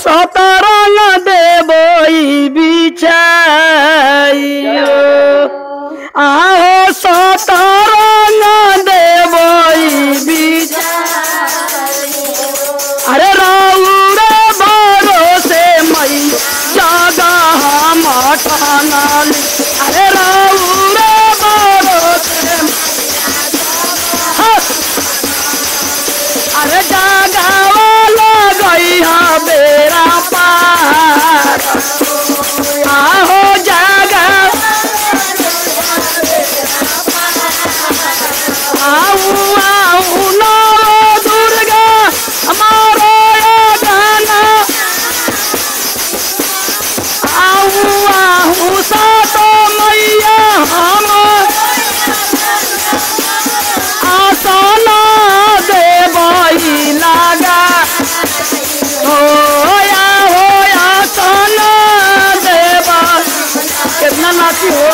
सतरंग देवई बिछाइयो आहो सतरंग देवई बिछाइयो अरे राउरे भरोसे मई जगह मठानल अरे राउरे भरोसे अरे जगावा लगई हा बेरा पार आहो जगा आऊ आऊ नो दुर्गा हमारो गाना आऊ आऊ सातो मैया हम आसना देवई लागा होया होया सना देवा कितना नाची हो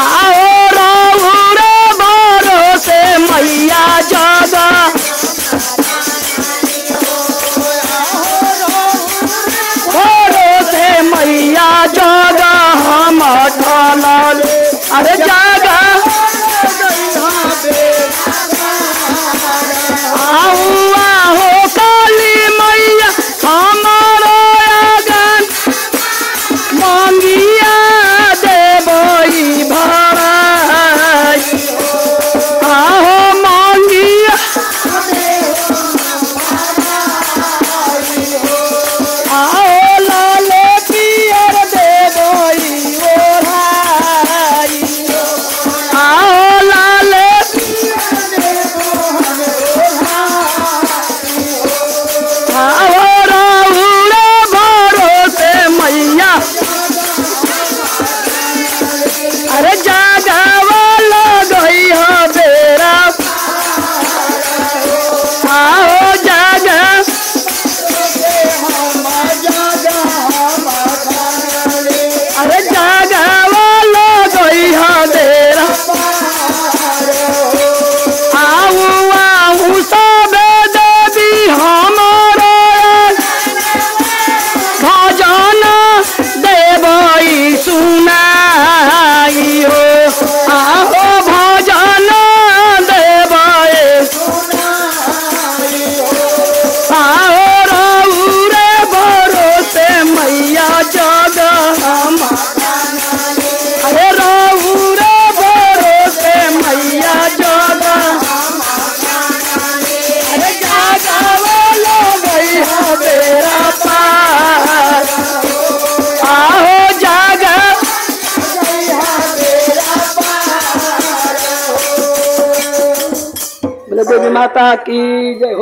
आओ राउरे भरोसे मैया जगा भरोसे मैया जगा हम ठानल अरे जगा आऊ आहो काली मैया हमारो आगन मांगिया देवई भराई आहो मांगिया आओ लाले पियर देवई ओढ़ाई आओ लाले राउरे भरोसे मैया अरे जगावा लगई हा बेरा आओ जगा अरे जगावा लगई हा बेरा आऊ आऊ सबे देवी हमारे भजन देवई सुनाई हो आहो भजन देवई आओ राउरे भरोसे मैया जगह अरे राउरे भरोसे मैया जगह अरे जगावा लगई हा बेरा पार आहो जागा बोले देवी माता की जय हो।